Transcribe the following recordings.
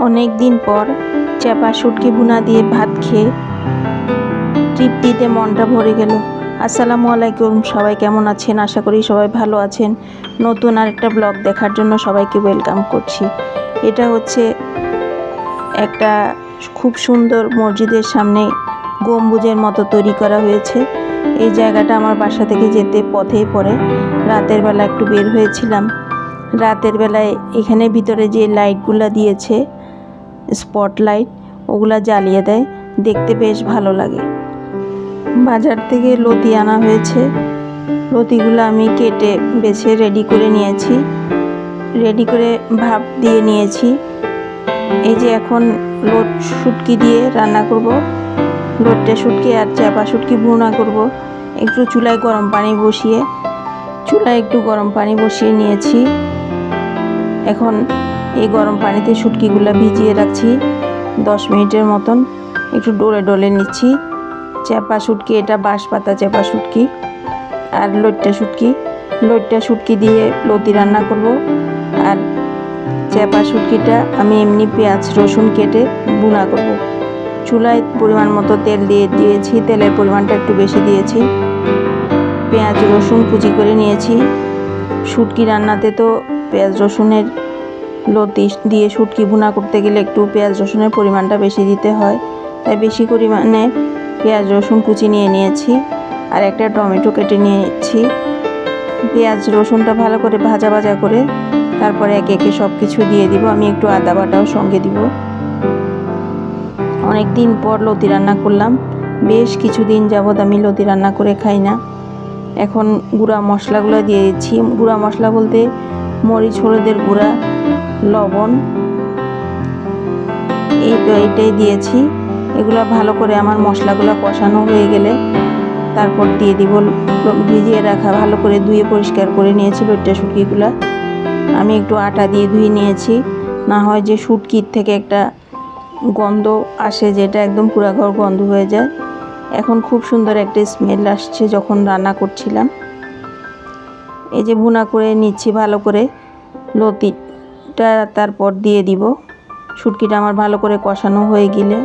অনেক দিন পর চাপা শুটকি ভুনা দিয়ে ভাত খেয়ে তৃপ্তিতে মনটা ভরে গেল। আসসালামু আলাইকুম, সবাই কেমন আছেন? আশা করি সবাই ভালো আছেন। নতুন আরেকটা ব্লগ দেখার জন্য সবাইকে ওয়েলকাম করছি। এটা হচ্ছে একটা খুব সুন্দর মসজিদের সামনে গম্বুজের মতো তৈরি করা হয়েছে। এই জায়গাটা আমার বাসা থেকে যেতে পথেই পড়ে। রাতের বেলা একটু বের হয়েছিলাম। রাতের বেলায় এখানে ভিতরে যে লাইটগুলো দিয়েছে স্পটলাইট, ওগুলা জ্বালিয়ে দেয়, দেখতে বেশ ভালো লাগে। বাজার থেকে লতি আনা হয়েছে। লতিগুলো আমি কেটে বেছে রেডি করে নিয়েছি, রেডি করে ভাপ দিয়ে নিয়েছি। এই যে এখন লোট শুটকি দিয়ে রান্না করব। লোটটা শুটকি আর চাপা শুটকি ভুনা করব। একটু চুলায় গরম পানি বসিয়ে নিয়েছি। এখন এই গরম পানিতে শুটকিগুলো ভিজিয়ে রাখছি 10 মিনিটের মতন। একটু ডলে নিচ্ছি। চাপা শুটকি, এটা বাঁশপাতা চাপা শুটকি। আর লোটটা শুটকি দিয়ে লতি রান্না করব। আর চাপা শুটকিটা আমি এমনি পেঁয়াজ রসুন কেটে ভুনা করব। চুলায় পরিমাণ মতো তেল দিয়ে দিয়েছি, তেলের পরিমাণটা একটু বেশি দিয়েছি। পেঁয়াজ রসুন কুচি করে নিয়েছি। শুটকি রান্নাতে তো পেঁয়াজ রসুনের লতি দিয়ে শুটকি ভুনা করতে গেলে একটু পেঁয়াজ রসুনের পরিমাণটা বেশি দিতে হয়, তাই বেশি পরিমাণে পেঁয়াজ রসুন কুচি নিয়ে নিয়েছি। আর একটা টমেটো কেটে নিয়েছি। পেঁয়াজ রসুনটা ভালো করে ভাজা করে তারপরে একে একে সব কিছু দিয়ে দিব। আমি একটু আদা বাটাও সঙ্গে দিব। অনেক দিন পর লতি রান্না করলাম। বেশ কিছুদিন যাবৎ আমি লতি রান্না করে খাই না। এখন গুঁড়া মশলাগুলো দিয়ে দিচ্ছি। গুঁড়া মশলা বলতে মরিচ, হলুদের গুঁড়া, লবণ, এইটাই দিয়েছি। এগুলো ভালো করে আমার মশলাগুলো কষানো হয়ে গেলে তারপর দিয়ে দিব ভিজিয়ে রাখা, ভালো করে ধুয়ে পরিষ্কার করে নিয়েছি লোটটা শুটকিগুলো। আমি একটু আটা দিয়ে ধুয়ে নিয়েছি, না হয় যে শুটকির থেকে একটা গন্ধ আসে, যেটা একদম পুরাঘর গন্ধ হয়ে যায়। এখন খুব সুন্দর একটা স্মেল আসছে যখন রান্না করছিলাম। এই যে ভুনা করে নিচ্ছি ভালো করে লতিটা, তারপর দিয়ে দিব। শুটকিটা আমার ভালো করে কষানো হয়ে গেলে,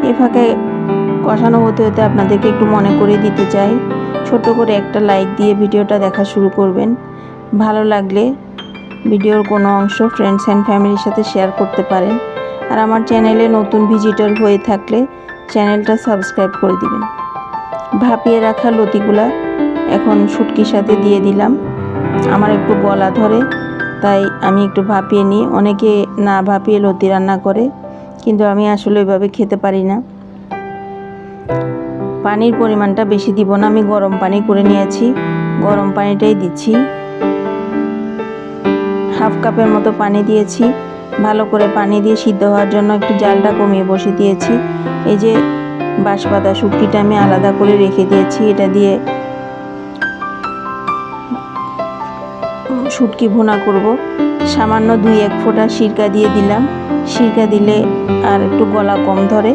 এ ফাঁকে কষানো হতে হতে আপনাদেরকে একটু মনে করে দিতে চাই, ছোট করে একটা লাইক দিয়ে ভিডিওটা দেখা শুরু করবেন। ভালো লাগলে ভিডিওর কোনো অংশ ফ্রেন্ডস অ্যান্ড ফ্যামিলির সাথে শেয়ার করতে পারেন। আর আমার চ্যানেলে নতুন ভিজিটর হয়ে থাকলে চ্যানেলটা সাবস্ক্রাইব করে দিবেন। ভাপিয়ে রাখা লতিগুলা এখন শুটকির সাথে দিয়ে দিলাম। আমার একটু গলা ধরে, তাই আমি একটু ভাপিয়ে নিই। অনেকে না ভাপিয়ে লতি রান্না করে, কিন্তু আমি আসলে ওইভাবে খেতে পারি না। পানির পরিমাণটা বেশি দিব না, আমি গরম পানি করে নিয়েছি, গরম পানিটাই দিচ্ছি। হাফ কাপের মতো পানি দিয়েছি। ভালো করে পানি দিয়ে সিদ্ধ হওয়ার জন্য একটু জালটা কমিয়ে বসে দিয়েছি। এই যে বাঁশপাতা শুটকিটা আমি আলাদা করে রেখে দিয়েছি, এটা দিয়ে শুটকি ভুনা করব। সামান্য 2-1 ফোঁটা সিরকা দিয়ে দিলাম। সিরকা দিলে আর একটু গলা কম ধরে।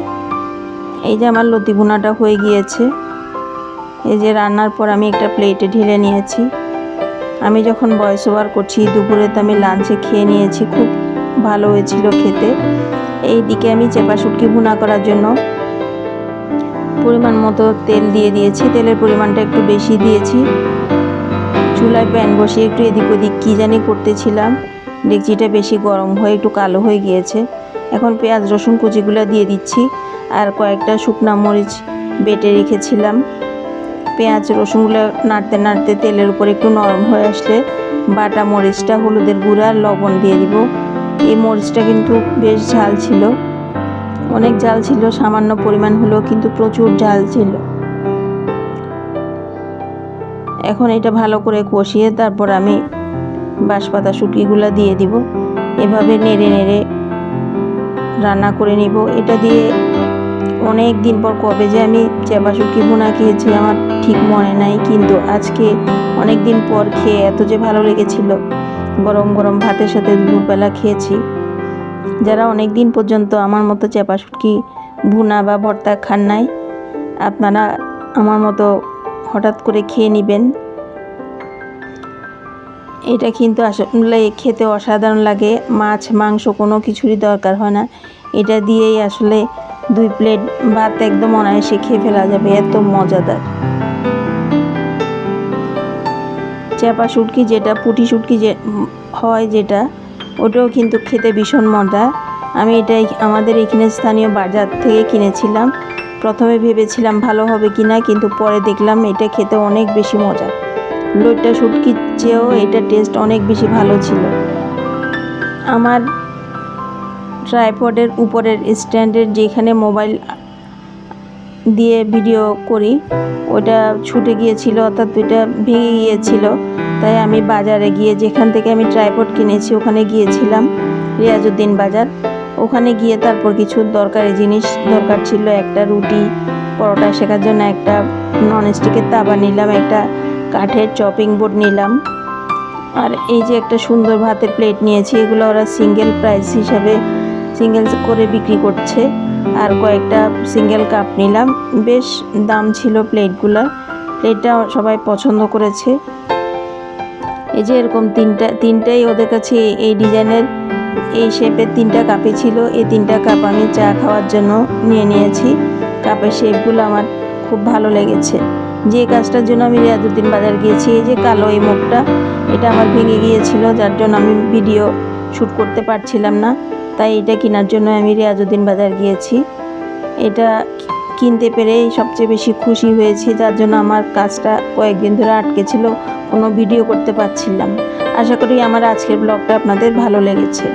এই যে আমার লতি ভুনাটা হয়ে গিয়েছে। এই যে রান্নার পর আমি একটা প্লেটে ঢেলে নিয়েছি। আমি যখন ভয়েস ওভার করছি দুপুরে, তো আমি লাঞ্চে খেয়ে নিয়েছি, খুব ভালো হয়েছিল খেতে। এই দিকে আমি চাপা শুটকি ভুনা করার জন্য পরিমাণ মতো তেল দিয়ে দিয়েছি। তেলের পরিমাণটা একটু বেশি দিয়েছি। চুলায় প্যান বসিয়ে একটু এদিক ওদিক কী জানি করতেছিলাম, ডেকচিটা বেশি গরম হয়ে একটু কালো হয়ে গিয়েছে। এখন পেঁয়াজ রসুন কুচিগুলো দিয়ে দিচ্ছি, আর কয়েকটা শুকনা মরিচ বেটে রেখেছিলাম। পেঁয়াজ রসুনগুলো নাড়তে তেলের উপর একটু নরম হয়ে আসলে বাটা মরিচটা, হলুদের গুঁড়া, লবণ দিয়ে দিব। এই মরিচটা কিন্তু বেশ ঝাল ছিল, অনেক ঝাল ছিল। সামান্য পরিমাণ হলেও কিন্তু প্রচুর ঝাল ছিল। এখন এটা ভালো করে কষিয়ে তারপর আমি বাঁশপাতা শুটকিগুলো দিয়ে দিব। এভাবে নেড়ে রান্না করে নিব। এটা দিয়ে অনেক দিন পর কবে যে আমি চাপা শুটকি ভুনা খেয়েছি আমার ঠিক মনে নাই, কিন্তু আজকে অনেক দিন পর খেয়ে এত যে ভালো লেগেছিল। গরম গরম ভাতের সাথে দুপুরবেলা খেয়েছি। যারা অনেক দিন পর্যন্ত আমার মতো চাপা শুটকি ভুনা বা ভর্তা খান নাই, আপনারা আমার মতো হঠাৎ করে খেয়ে নেবেন। এটা কিন্তু আসলে খেতে অসাধারণ লাগে, মাছ মাংস কোনো কিছুরই দরকার হয় না, এটা দিয়েই আসলে 2 প্লেট ভাত একদম অনায়াসে খেয়ে ফেলা যাবে, এত মজাদার। চাপা শুটকি যেটা পুঁটি শুটকি যে হয় যেটা, ওটাও কিন্তু খেতে ভীষণ মজা। আমি এটাই আমাদের এখানে স্থানীয় বাজার থেকে কিনেছিলাম। প্রথমে ভেবেছিলাম ভালো হবে কিনা, কিন্তু পরে দেখলাম এটা খেতে অনেক বেশি মজা। লইট্টা শুটকির চেয়েও এটা টেস্ট অনেক বেশি ভালো ছিল। আমার ট্রাইপডের উপরের স্ট্যান্ডের যেখানে মোবাইল দিয়ে ভিডিও করি ওটা ছুটে গিয়েছিল, অর্থাৎ ওইটা ভেঙে গিয়েছিল। তাই আমি বাজারে গিয়ে, যেখান থেকে আমি ট্রাইপড কিনেছি ওখানে গিয়েছিলাম, রিয়াজউদ্দিন বাজার। ওখানে গিয়ে তারপর কিছু দরকারি জিনিস দরকার ছিল, একটা রুটি পরোটা শেখার জন্য একটা ননস্টিকের তাওয়া নিলাম, একটা কাঠের চপিং বোর্ড নিলাম, আর এই যে একটা সুন্দর ভাতের প্লেট নিয়েছি। এগুলো ওরা সিঙ্গেল প্রাইস হিসাবে সিঙ্গেল করে বিক্রি করছে। আর কয়েকটা সিঙ্গেল কাপ নিলাম, বেশ দাম ছিল প্লেটগুলোর। প্লেটটা সবাই পছন্দ করেছে। এই যে এরকম তিনটাই ওদের কাছে এই ডিজাইনের এই শেপের 3টা কাপই ছিল। এই 3টা কাপ আমি চা খাওয়ার জন্য নিয়ে নিয়েছি। কাপের শেপগুলো আমার খুব ভালো লেগেছে। যে কাজটার জন্য আমি রিয়াজউদ্দিন বাজার গিয়েছি, এই যে কালো এই মুখটা, এটা আমার ভেঙে গিয়েছিল, যার জন্য আমি ভিডিও শ্যুট করতে পারছিলাম না। তাই এটা কেনার জন্য আমি রিয়াজউদ্দিন বাজার গিয়েছি। এটা কিনতে পেরে সবচেয়ে বেশি খুশি হয়েছি, যার জন্য আমার কাজটা কয়েকদিন ধরে আটকে ছিল, কোনো ভিডিও করতে পারছিলাম। আশা করি আমার আজকের ব্লগটা আপনাদের ভালো লেগেছে।